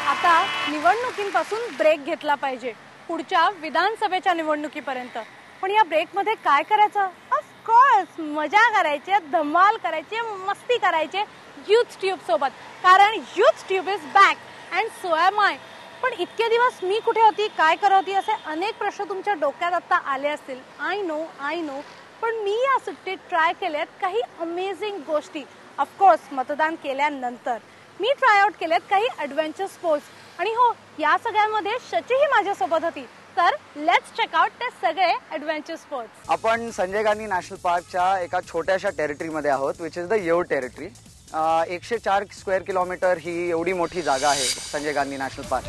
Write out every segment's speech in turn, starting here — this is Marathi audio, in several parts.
आता निवडणुकींपासून ब्रेक घेतला पाहिजे पुढच्या विधानसभेच्या निवडणुकीपर्यंत. पण या ब्रेकमध्ये काय करायचं? ऑफकोर्स मजा करायची, धमाल करायची, मस्ती करायची यूथ ट्यूब सोबत. कारण youth tube is back and so am I. पण इतके दिवस मी कुठे होती, काय करत होती, असे अनेक प्रश्न तुमच्या डोक्यात आता आले असतील. I know. पण मी या सुट्टीत ट्राय केल्यात काही अमेझिंग गोष्टी. ऑफकोर्स मतदान केल्यानंतर मी ट्राय आउट केलेत काही ॲडव्हेंचर स्पोर्ट्स. आणि हो, या सगळ्यामध्ये शचीही माझ्यासोबत होती. तर लेट्स चेक आउट ते सगळे ॲडव्हेंचर स्पोर्ट्स. आपण संजय गांधी नॅशनल पार्कच्या एका छोट्याशा टेरिटरीमध्ये आहोत, which is the Yeoor territory. 104 square kilometer ही एवढी मोठी जागा आहे Sanjay Gandhi national park.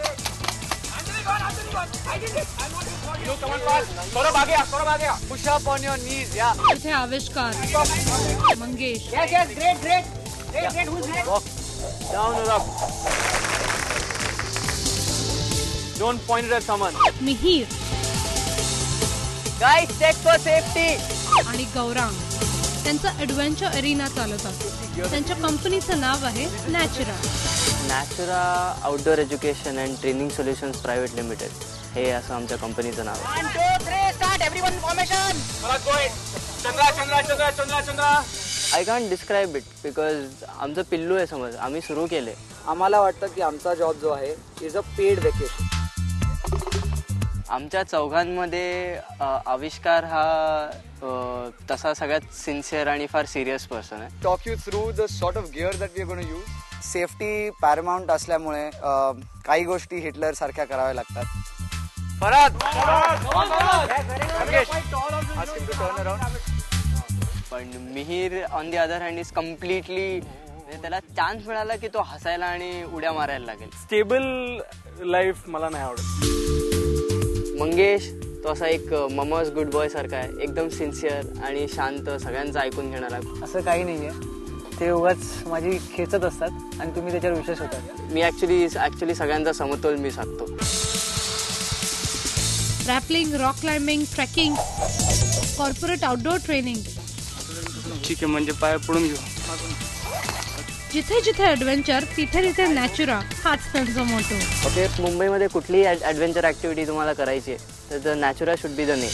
Push up on your knees. या इथे आविष्कार, Mangesh, Down or up. Don't point it at someone. Mihir, Guys, check for safety. आणि गौरांग त्यांचं ॲडव्हेंचर एरिना चालवतात. त्यांच्या कंपनीचं नाव आहे Natura. Natura outdoor education and training solutions private limited हे असं आमच्या कंपनीचं नाव आहे. 1, 2, 3, start. Everyone formation. Go ahead. Chandra. I can't describe it because आमचं पिल्लू आहे समज. आम्ही सुरू केले. आम्हाला वाटतं की आमचा जॉब जो आहे इज अ पेड वेकेशन. आमच्या चौघांमध्ये आविष्कार हा तसा सगळ्यात सिन्सिअर आणि फार सिरियस पर्सन आहे. Talk you through the sort of gear that we are going to use. Safety paramount असल्यामुळे काही गोष्टी हिटलर सारख्या कराव्या लागतात. पण Mihir on the other hand is completely, त्याला चान्स मिळाला की तो हसायला आणि उड्या मारायला लागेल. स्टेबल लाईफ मला नाही आवडत. मंगेश तो असा एक ममस गुड बॉय सारखा आहे, एकदम सिन्सिअर आणि शांत, सगळ्यांचं ऐकून घेणारा. असं काही नाहीये, ते उगाच माझी खेचत असतात आणि तुम्ही त्याच्यावर विश्वास होतात. मी ऍक्च्युली सगळ्यांचा समतोल मी साधतो. Rappelling, rock climbing, trekking, corporate outdoor training. ठीक आहे, म्हणजे पाय पडून घेऊ. जिथे जिथे ॲडव्हेंचर तिथे नॅचुरा हाच त्यांचा मोटो. ओके, मुंबईमध्ये कुठलीही ॲडव्हेंचर ॲक्टिव्हिटी तुम्हाला करायची आहे तर the Natura should be the name.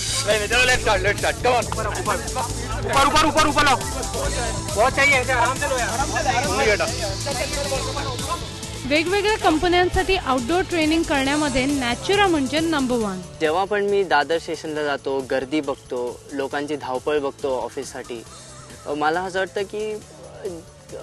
वेगवेगळ्या कंपन्यांसाठी आउटडोर ट्रेनिंग करण्यामध्ये नॅचुरा म्हणजे नंबर 1. जेव्हा पण मी दादर स्टेशनला जातो, गर्दी बघतो, लोकांची धावपळ बघतो ऑफिससाठी, मला असं वाटतं की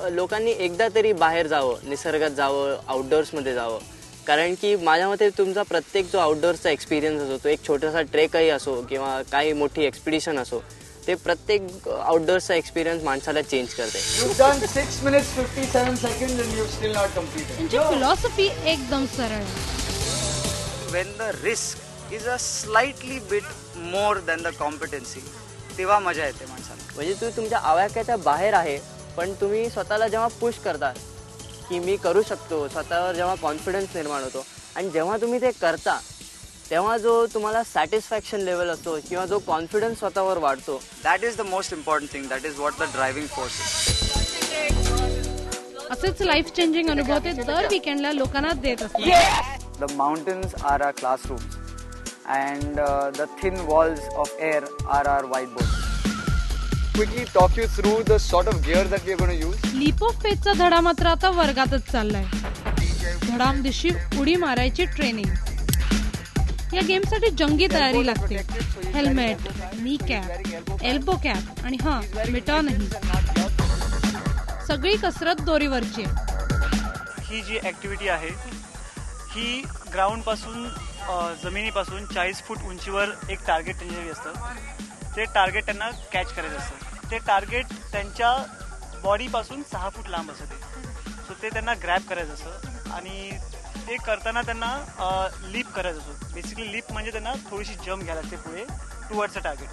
लोकांनी एकदा तरी बाहेर जावं, निसर्गात जावं, आउटडोअर्समध्ये जावं. कारण की माझ्या मते तुमचा प्रत्येक जो आउटडोअर्सचा एक्सपिरियन्स असो, तो एक छोटासा ट्रेकही असो किंवा काही मोठी एक्सपिडिशन असो, ते प्रत्येक आउटडोअर्सचा एक्सपिरियन्स माणसाला चेंज करते. You've done 6 minutes 57 seconds and you've still not completed. तुमची फिलॉसॉफी एकदम सरळ आहे. When the risk is a slightly bit more than the competency, तेव्हा मजा येते माणसाला. म्हणजे तू तुमच्या आवाक्याच्या बाहेर आहे, पण तुम्ही स्वतःला जेव्हा पुश करता की मी करू शकतो, स्वतःवर जेव्हा कॉन्फिडन्स निर्माण होतो आणि जेव्हा तुम्ही ते करता तेव्हा जो तुम्हाला सॅटिस्फॅक्शन लेवल असतो किंवा जो कॉन्फिडन्स स्वतःवर वाढतो, that is the most important thing. That is what the driving force is. असेच लाईफ चेंजिंग अनुभव ते दर वीकेंडला लोकांना देत असतात. The mountains are are classrooms and the thin walls of air are are white board. Quickly talk you through the sort of gear that we are going to use. Leap of फेथचा धडा मात्र आता वर्गातच चाललाय. धडामदिशी उडी मारायची ट्रेनिंग. या गेमसाठी जंगी तयारी लागते. हेल्मेट, नी कॅप, एल्बो कॅप आणि मिटॉनही. सगळी कसरत दोरीवरची. ही जी ऍक्टिव्हिटी आहे ही ग्राउंड पासून जमिनीपासून 40 फूट उंचीवर एक टार्गेट त्यांच्यासाठी असतं. ते टार्गेट त्यांना कॅच करायचं असतं. ते टार्गेट त्यांच्या बॉडीपासून 6 फूट लांब असतं. सो ते त्यांना ग्रॅब करायचं असतं आणि ते करताना त्यांना लीप करायचं असतो. बेसिकली लीप म्हणजे त्यांना थोडीशी जम्प घ्यायला लागते पुढे towards the target.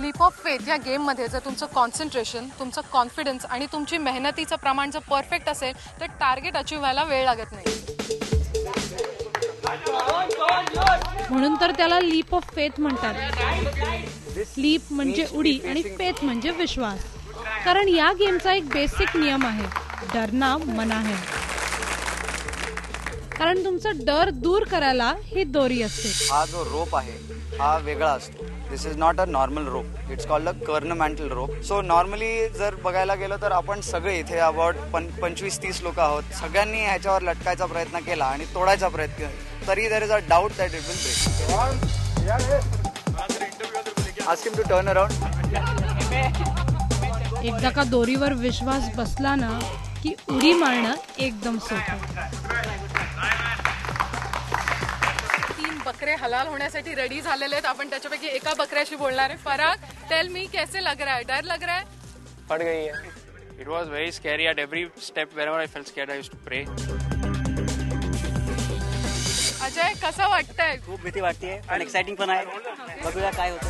Leap of faith या गेममध्ये जर तुमचं कॉन्सन्ट्रेशन, तुमचं कॉन्फिडन्स आणि तुमची मेहनतीचं प्रमाण जर परफेक्ट असेल तर टार्गेट अचीव्ह व्हायला वेळ लागत नाही. म्हणून तर त्याला लीप ऑफ फेथ म्हणतात. लीप म्हणजे उडी आणि फेथ म्हणजे विश्वास. कारण या गेमचा एक बेसिक नियम आहे, डरना मना है. कारण तुमचं डर दूर करायला ही दोरी असते. हा जो रोप आहे हा वेगळा असतो. This is not a normal rope, it's called a kernmantle rope. So normally जर बघायला गेलं तर आपण सगळे इथे अबाउट 25-30 लोक आहोत. सगळ्यांनी ह्याच्यावर लटकायचा प्रयत्न केला आणि तोडायचा प्रयत्न केला, तरी there is a doubt that it will break. Ask him to turn around. एकदा का दोरीवर विश्वास बसला ना की उडी मारणं एकदम सोपं. 3 बकरे हलाल होण्यासाठी रेडी झालेले आहेत. आपण त्याच्यापैकी एका बकऱ्याशी बोलणार आहे. फराग, टेल मी कैसे लग रहा है? डर लग रहा है? फट गई है. It was very scary at every step. Whenever I felt scared, I used to pray. Ajay, कसं वाटतंय? खूप भीती वाटते पण एक्साइटिंग पण आहे. बघूया काय होतं.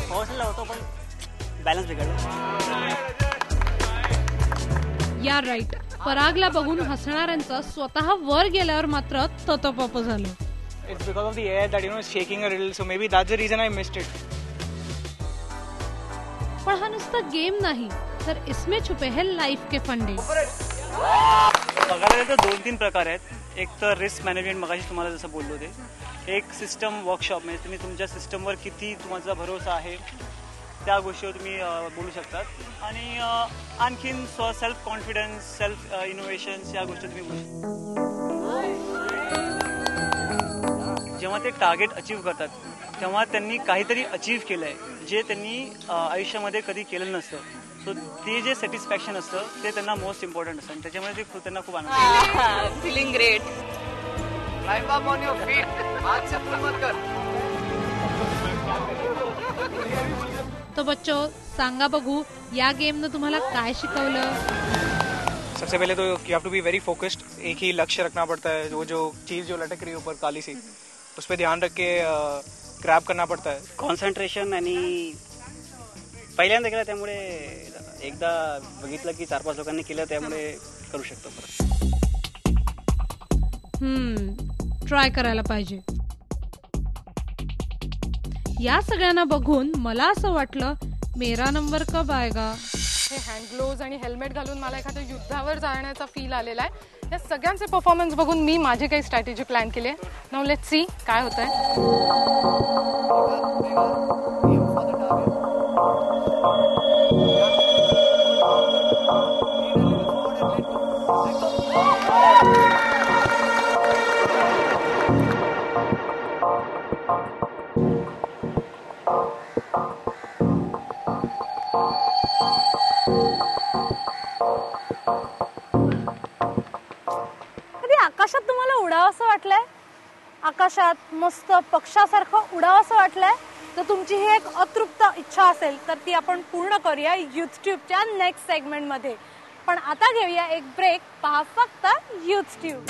पोहोचला होतो पण बॅलन्स बिघडला. या राईट. परागला बघून हसणाऱ्यांचं स्वतः वर गेल्यावर मात्र ततपप झालं. It's because of the air that is shaking a little, so maybe that's the reason I missed it. पण हा नुसता गेम नाही तर इसमें छुपे है लाईफ के फंडे. बघायला गेलं तर 2-3 प्रकार आहेत. एक तर रिस्क मॅनेजमेंट, मगाशी तुम्हाला जसं बोललो ते. एक सिस्टम वर्कशॉप, म्हणजे तुम्ही तुमच्या सिस्टमवर किती तुमचा भरोसा आहे त्या गोष्टीवर तुम्ही बोलू शकतात. आणि आणखीन सेल्फ कॉन्फिडन्स, सेल्फ इनोव्हेशन्स या गोष्टी तुम्ही बोलू शकता. जेव्हा ते टार्गेट अचीव्ह करतात तेव्हा त्यांनी काहीतरी अचीव्ह केलं आहे जे त्यांनी आयुष्यामध्ये कधी केलेलं नसतं. सो ते जे सॅटिस्फॅक्शन असतं ते त्यांना मोस्ट इम्पॉर्टंट असतं आणि त्याच्यामुळे ते त्यांना खूप आनंद. Feeling great. तो बच्चो, सांगा बघू या गेमनं तुम्हाला काय शिकवलं? सबसे पहले तो you have to be very focused. एक ही लक्ष्य रखना पड़ता है. वो जो चीज जो लटक रही है ऊपर काली सी, उस पर ध्यान रख के ग्रैब करना पड़ता है. कॉन्सन्ट्रेशन आणि पहिल्यांदा केलं त्यामुळे एकदा बघितलं की 4-5 लोकांनी केलं त्यामुळे करू शकतो परत. ट्राय करायला पाहिजे. या सगळ्यांना बघून मला असं वाटलं मेरा नंबर कब आएगा. हे हँड ग्लोव्ज आणि हेल्मेट घालून मला एखाद्या युद्धावर जाण्याचा फील आलेला आहे. या सगळ्यांचे परफॉर्मन्स बघून मी माझी काही स्ट्रॅटेजी प्लॅन केली आहे. नाऊ लेट्स सी काय होतंय. आकाशात तुम्हाला उडावंसं वाटलंय? आकाशात मस्त पक्षासारखं उडावंसं वाटलंय? तर तुमची ही एक अतृप्त इच्छा असेल तर ती आपण पूर्ण करूया युथट्यूबच्या नेक्स्ट सेगमेंटमध्ये. पण आता घेऊया एक ब्रेक. पहा फक्त युथट्यूब.